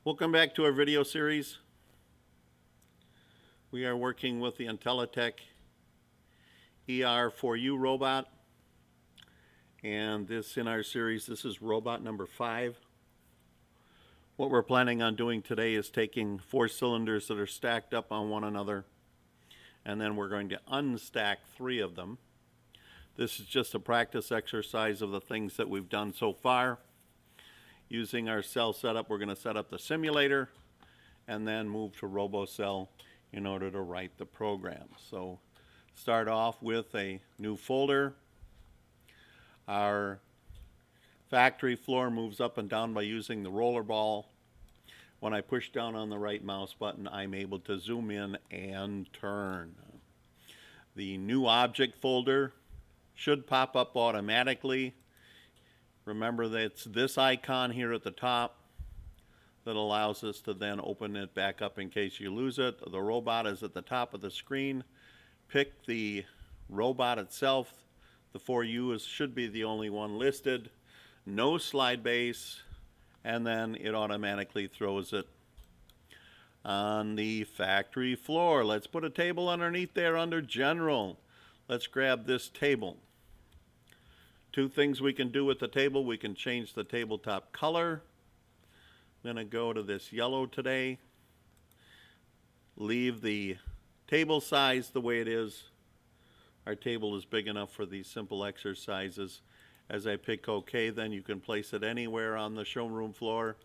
Welcome back to our video series. We are working with the Intelitech ER4U robot, and this in our series, this is robot number 5. What we're planning on doing today is taking 4 cylinders that are stacked up on one another, and then we're going to unstack 3 of them. This is just a practice exercise of the things that we've done so far. Using our cell setup, we're going to set up the simulator and then move to RoboCell in order to write the program. So start off with a new folder. Our factory floor moves up and down by using the roller ball. When I push down on the right mouse button, I'm able to zoom in and turn. The new object folder should pop up automatically. Remember that it's this icon here at the top that allows us to then open it back up in case you lose it. The robot is at the top of the screen. Pick the robot itself. The 4U should be the only one listed. No slide base, and then it automatically throws it on the factory floor. Let's put a table underneath there under General. Let's grab this table. 2 things we can do with the table. We can change the tabletop color. I'm going to go to this yellow today. Leave the table size the way it is. Our table is big enough for these simple exercises. As I pick OK, then you can place it anywhere on the showroom floor.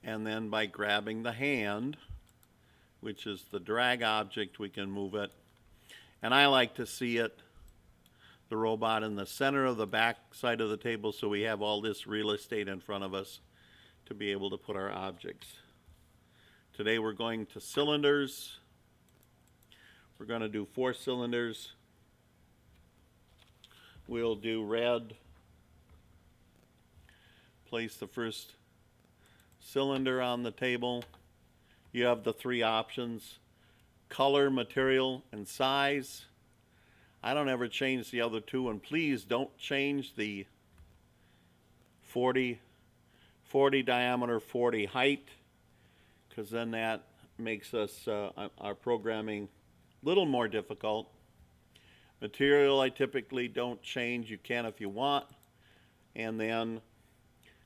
And then by grabbing the hand, which is the drag object, we can move it. And I like to see it, the robot, in the center of the back side of the table, so we have all this real estate in front of us to be able to put our objects. Today we're going to cylinders. We're going to do 4 cylinders. We'll do red. Place the first cylinder on the table. You have the 3 options: color, material, and size. I don't ever change the other 2, and please don't change the 40 diameter, 40 height, because then that makes us our programming a little more difficult. Material I typically don't change. You can if you want. And then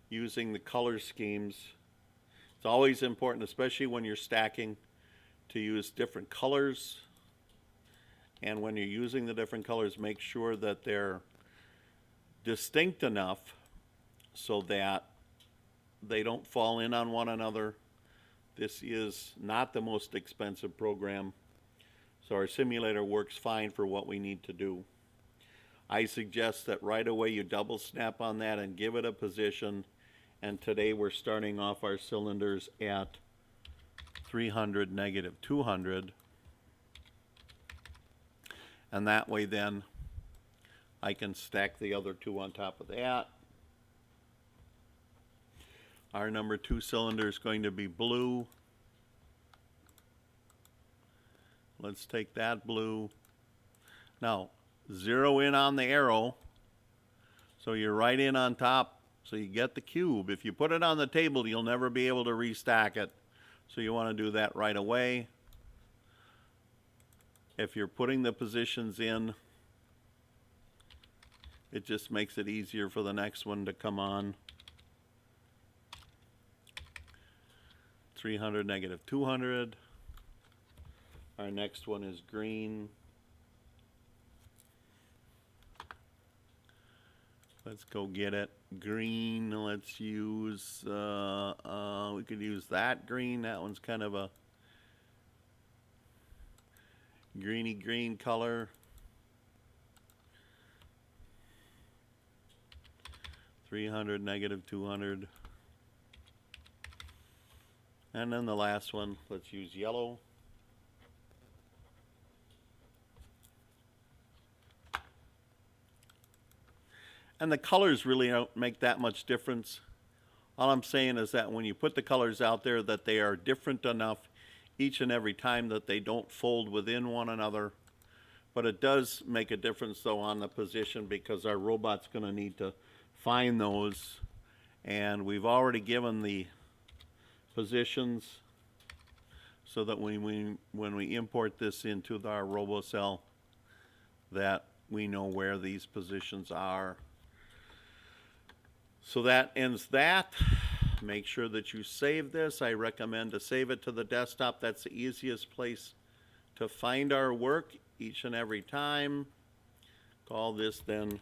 using the color schemes, it's always important, especially when you're stacking, to use different colors. And when you're using the different colors, make sure that they're distinct enough so that they don't fall in on one another. This is not the most expensive program, so our simulator works fine for what we need to do. I suggest that right away you double snap on that and give it a position. And today we're starting off our cylinders at 300, -200. And that way then I can stack the other 2 on top of that. Our number 2 cylinder is going to be blue. Let's take that blue. Now, zero in on the arrow, so you're right in on top, so you get the cube. If you put it on the table, you'll never be able to restack it. So you want to do that right away. If you're putting the positions in, it just makes it easier for the next one to come on. 300, -200. Our next one is green. Let's go get it. Green, let's use, we could use that green. That one's kind of a greeny green color. 300, -200. And then the last one, let's use yellow. And the colors really don't make that much difference. All I'm saying is that when you put the colors out there, that they are different enough each and every time that they don't fold within one another. But it does make a difference though on the position, because our robot's going to need to find those. And we've already given the positions so that when we import this into our RoboCell, that we know where these positions are. So that ends that. Make sure that you save this. I recommend to save it to the desktop. That's the easiest place to find our work each and every time. Call this then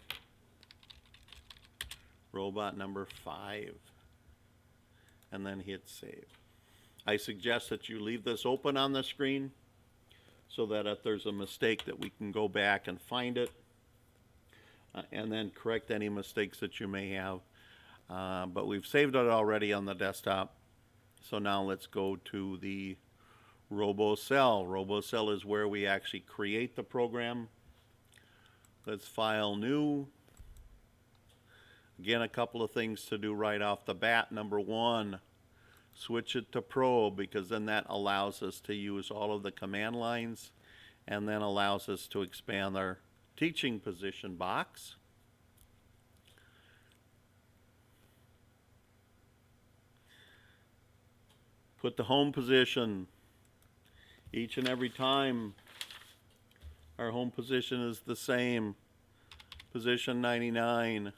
robot number 5, and then hit save. I suggest that you leave this open on the screen so that if there's a mistake that we can go back and find it and then correct any mistakes that you may have. But we've saved it already on the desktop. So now let's go to the RoboCell. RoboCell is where we actually create the program. Let's file new. Again, a couple of things to do right off the bat. Number 1, switch it to Pro, because then that allows us to use all of the command lines and then allows us to expand our teaching position box. Put the home position. Each and every time our home position is the same. Position 99.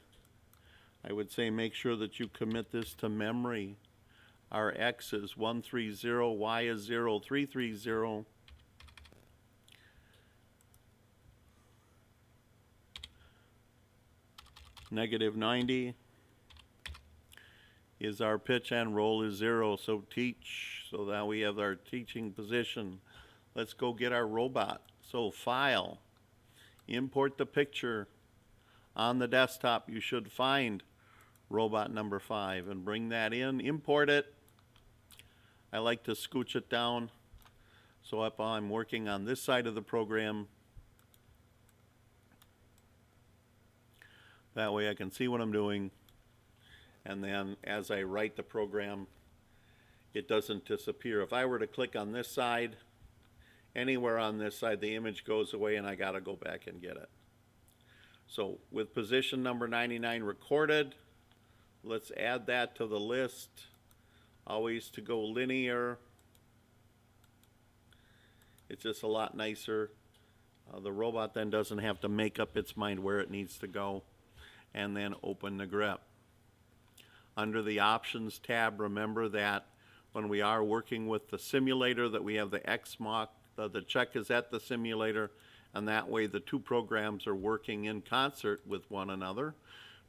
I would say make sure that you commit this to memory. Our X is 130, Y is 0330. -90 is our pitch and roll is 0, so teach. So now we have our teaching position. Let's go get our robot. So file, import the picture. On the desktop you should find robot number 5 and bring that in, import it. I like to scooch it down so if I'm working on this side of the program, that way I can see what I'm doing. And then as I write the program, it doesn't disappear. If I were to click on this side, anywhere on this side, the image goes away and I gotta go back and get it. So with position number 99 recorded, let's add that to the list. Always to go linear. It's just a lot nicer. The robot then doesn't have to make up its mind where it needs to go. And then open the grip. Under the Options tab, remember that when we are working with the simulator that we have the X mark, the check is at the simulator, and that way the two programs are working in concert with one another.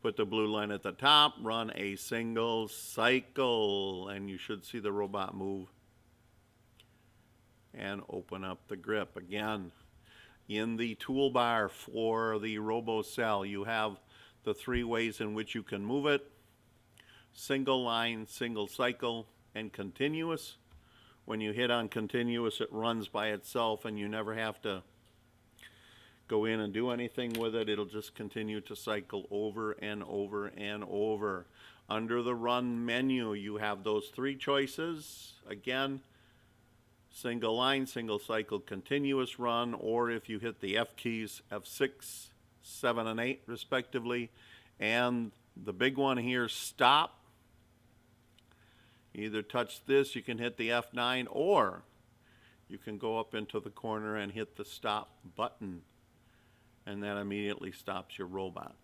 Put the blue line at the top, run a single cycle, and you should see the robot move. And open up the grip. Again, in the toolbar for the RoboCell, you have the 3 ways in which you can move it. Single line, single cycle, and continuous. When you hit on continuous, it runs by itself and you never have to go in and do anything with it. It'll just continue to cycle over and over and over. Under the Run menu, you have those 3 choices. Again, single line, single cycle, continuous run, or if you hit the F keys, F6, 7, and 8 respectively, and the big one here, stop. Either touch this, you can hit the F9, or you can go up into the corner and hit the stop button, and that immediately stops your robot.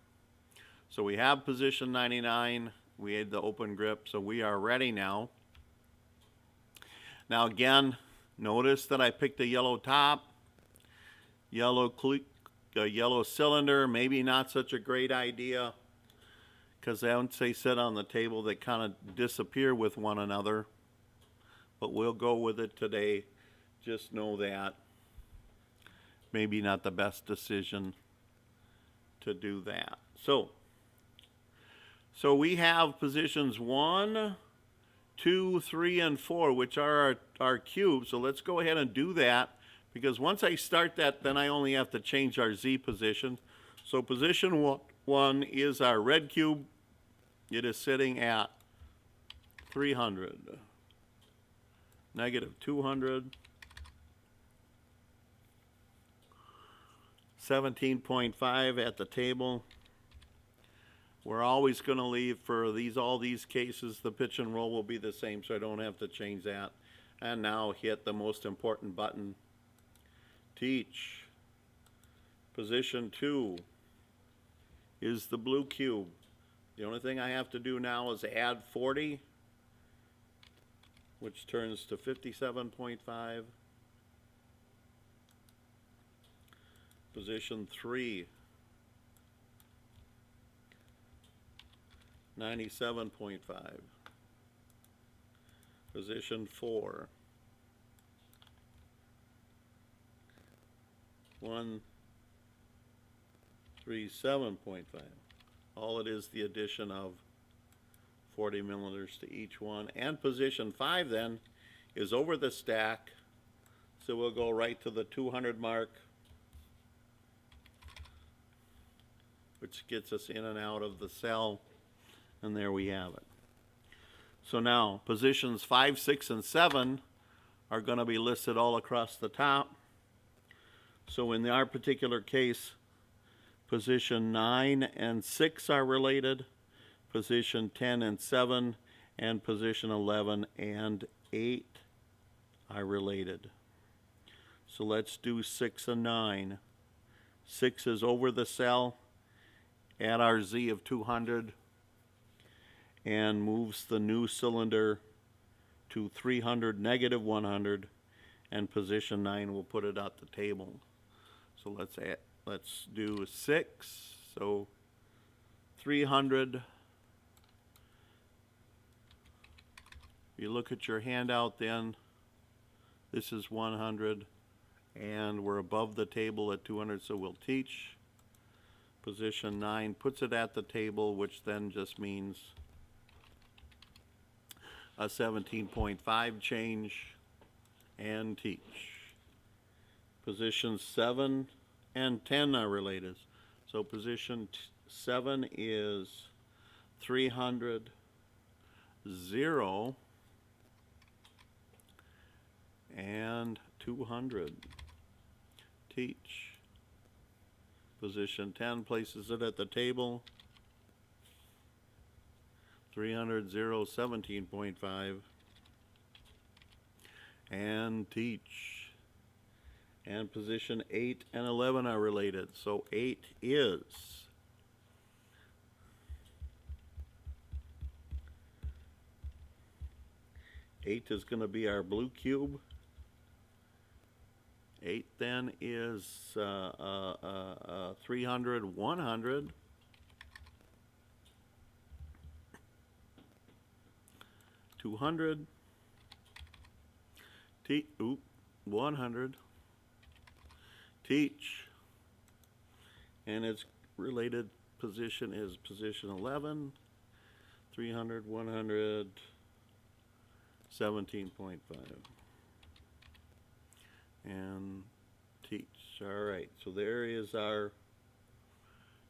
So we have position 99, we had the open grip, so we are ready now. Now again, notice that I picked a yellow top, yellow cylinder, maybe not such a great idea, because once they sit on the table, they kind of disappear with one another. But we'll go with it today. Just know that maybe not the best decision to do that. So we have positions 1, 2, 3, and 4, which are our cubes. So let's go ahead and do that, because once I start that, then I only have to change our Z position. So position 1 is our red cube. It is sitting at 300, -200, 17.5 at the table. We're always going to leave for all these cases, the pitch and roll will be the same, so I don't have to change that. And now hit the most important button, teach. Position 2 is the blue cube. The only thing I have to do now is add 40, which turns to 57.5. Position 3, 97.5. Position 4, 137.5. All it is the addition of 40 milliliters to each one. And position 5 then is over the stack, so we'll go right to the 200 mark, which gets us in and out of the cell, and there we have it. So now positions 5, 6, and 7 are going to be listed all across the top. So in our particular case, position 9 and 6 are related, position 10 and 7, and position 11 and 8 are related. So let's do 6 and 9. 6 is over the cell at our Z of 200 and moves the new cylinder to 300, negative 100, and position 9 will put it at the table. So let's do 6. So 300. You look at your handout then, this is 100, and we're above the table at 200, so we'll teach. Position 9 puts it at the table, which then just means a 17.5 change, and teach. Positions 7 and 10 are related. So position 7 is 300, 0, and 200. Teach. Position 10 places it at the table. 300, 0, 17.5. And teach. And position 8 and 11 are related. So 8 is 8 is going to be our blue cube. 8 then is 300, 100. 200. 100. Teach. And its related position is position 11. 300, 100, 17.5. And teach. All right, so there is our,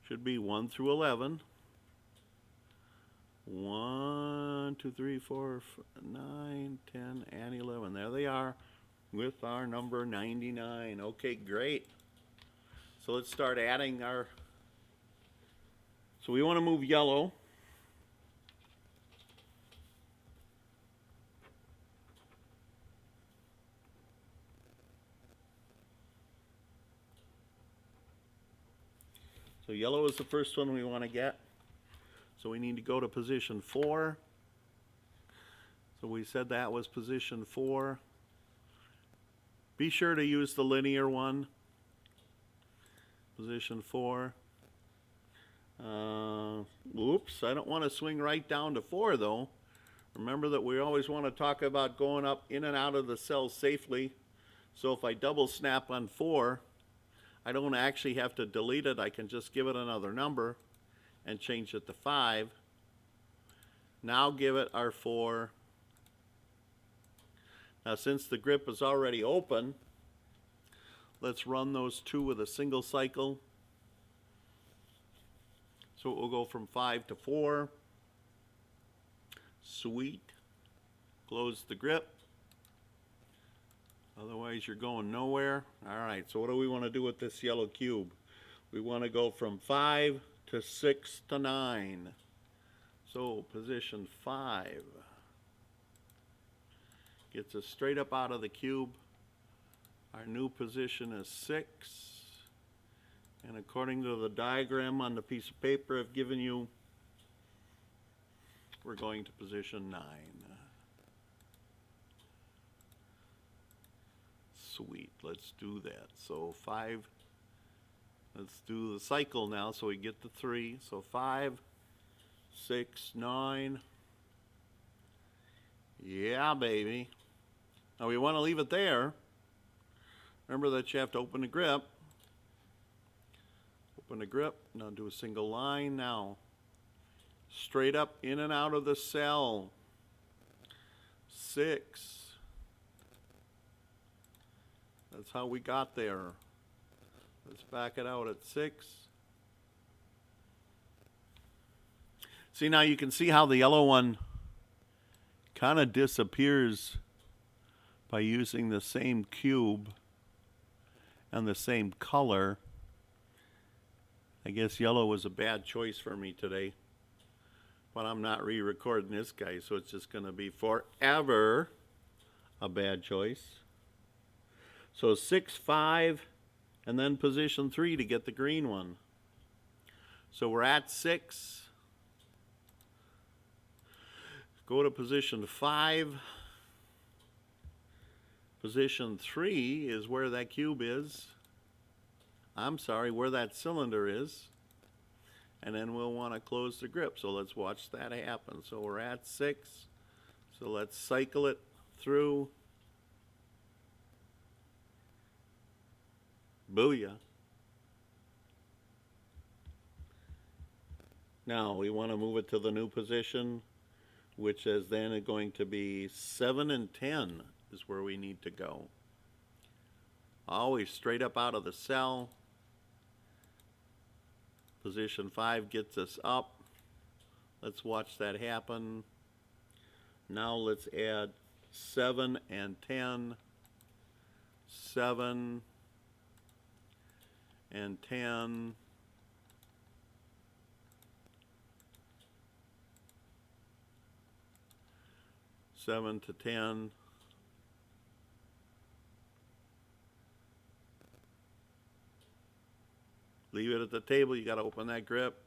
should be 1 through 11. 1, 2, 3, 4, 9, 10, and 11. There they are with our number 99. Okay, great. So let's start adding our, so we want to move yellow. So yellow is the first one we want to get. So we need to go to position 4. So we said that was position 4. Be sure to use the linear one. Position 4. Oops, I don't want to swing right down to 4 though. Remember that we always want to talk about going up in and out of the cell safely. So if I double snap on 4, I don't actually have to delete it. I can just give it another number and change it to 5. Now give it our 4. Now since the grip is already open, let's run those two with a single cycle. So it will go from 5 to 4. Sweet. Close the grip. Otherwise you're going nowhere. All right, so what do we want to do with this yellow cube? We want to go from 5 to 6 to 9. So position 5 gets us straight up out of the cube. Our new position is 6. And according to the diagram on the piece of paper I've given you, we're going to position 9. Sweet, let's do that. So 5, let's do the cycle now so we get the 3. So 5, 6, 9. Yeah, baby. Now we want to leave it there. Remember that you have to open the grip. Open the grip, now do a single line now. Straight up, in and out of the cell. 6. That's how we got there. Let's back it out at 6. See, now you can see how the yellow one kind of disappears by using the same cube and the same color. I guess yellow was a bad choice for me today. But I'm not re-recording this guy, so it's just going to be forever a bad choice. So 6, 5, and then position 3 to get the green one. So we're at 6. Go to position 5. Position 3 is where that cube is. I'm sorry, where that cylinder is. And then we'll want to close the grip. So let's watch that happen. So we're at 6. So let's cycle it through. Booyah. Now we want to move it to the new position, which is then going to be 7 and 10 is where we need to go. Always straight up out of the cell. Position 5 gets us up. Let's watch that happen. Now let's add 7 and 10. 7 and 10. Seven to 10. Leave it at the table. You got to open that grip.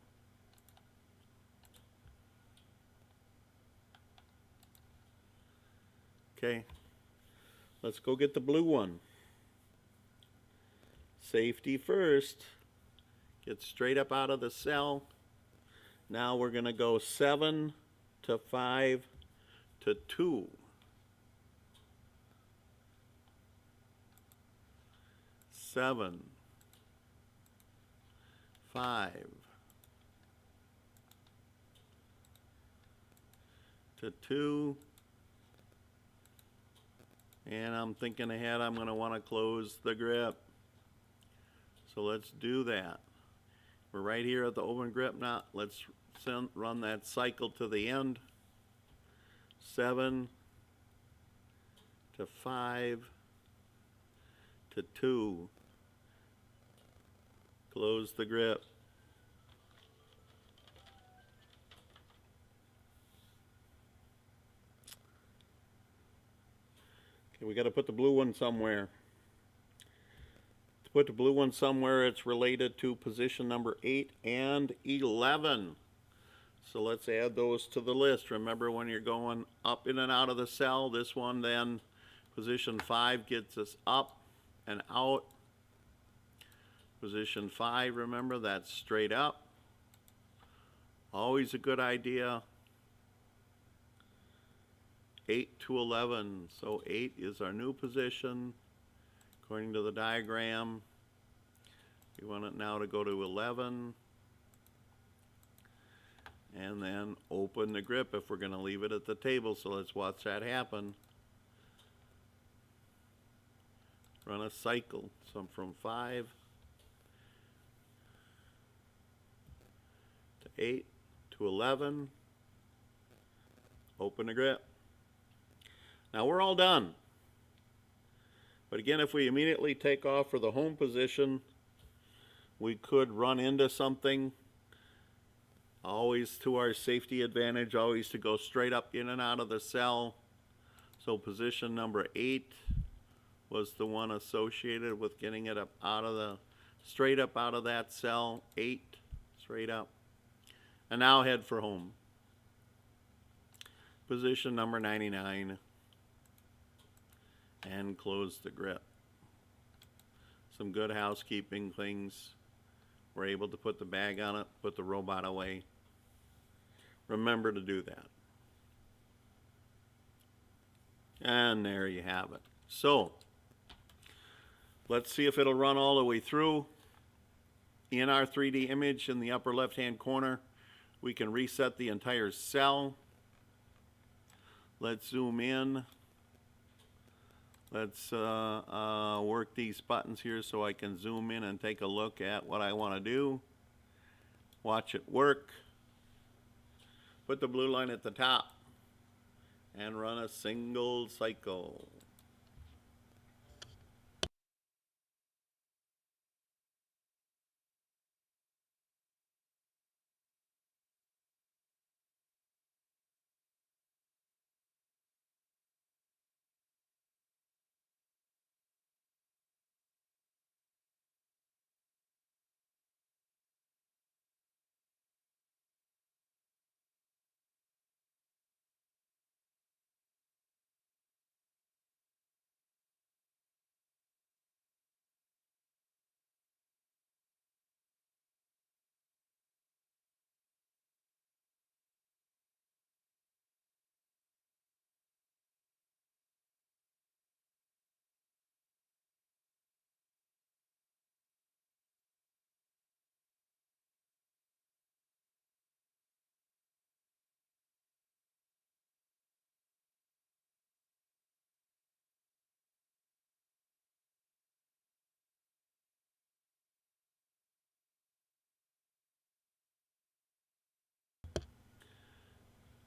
Okay. Let's go get the blue one. Safety first. Get straight up out of the cell. Now we're going to go 7 to 5 to 2. 7, 5 to 2. And I'm thinking ahead, I'm going to want to close the grip. So let's do that. We're right here at the open grip now. Let's run that cycle to the end. 7 to 5 to 2. Close the grip. Okay, we got to put the blue one somewhere. To put the blue one somewhere, it's related to position number 8 and 11. So let's add those to the list. Remember, when you're going up in and out of the cell, this one then, position 5 gets us up and out. Position 5, remember, that's straight up. Always a good idea. 8 to 11. So 8 is our new position. According to the diagram, we want it now to go to 11. And then open the grip if we're going to leave it at the table. So let's watch that happen. Run a cycle. So from 5 to 8 to 11. Open the grip. Now we're all done. But again, if we immediately take off for the home position, we could run into something Always to our safety advantage, always to go straight up in and out of the cell. So position number 8 was the one associated with getting it up out of the, straight up out of that cell. 8, straight up. And now head for home. Position number 99. And close the grip. Some good housekeeping things. We're able to put the bag on it, put the robot away. Remember to do that. And there you have it. So, let's see if it'll run all the way through. In our 3D image in the upper left-hand corner, we can reset the entire cell. Let's zoom in. Let's work these buttons here so I can zoom in and take a look at what I want to do. Watch it work. Put the blue line at the top and run a single cycle.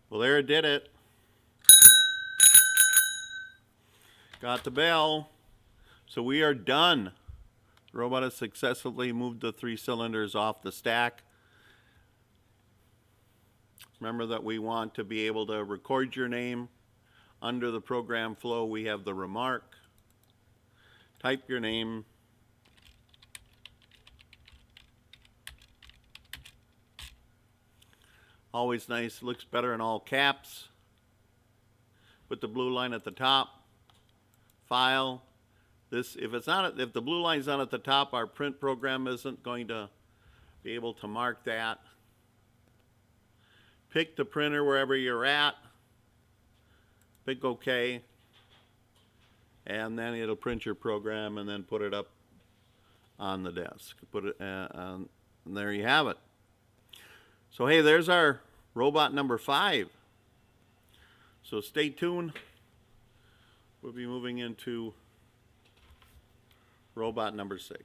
Well, there it did it. Got the bell. So we are done. The robot has successfully moved the 3 cylinders off the stack. Remember that we want to be able to record your name. Under the program flow, we have the remark. Type your name. Always nice, looks better in all caps. Put the blue line at the top. File. This, if the blue line's not at the top, our print program isn't going to be able to mark that. Pick the printer wherever you're at. Pick OK. And then it'll print your program and then put it up on the desk. Put it, and there you have it. So hey, there's our robot number 5. So stay tuned. We'll be moving into robot number 6.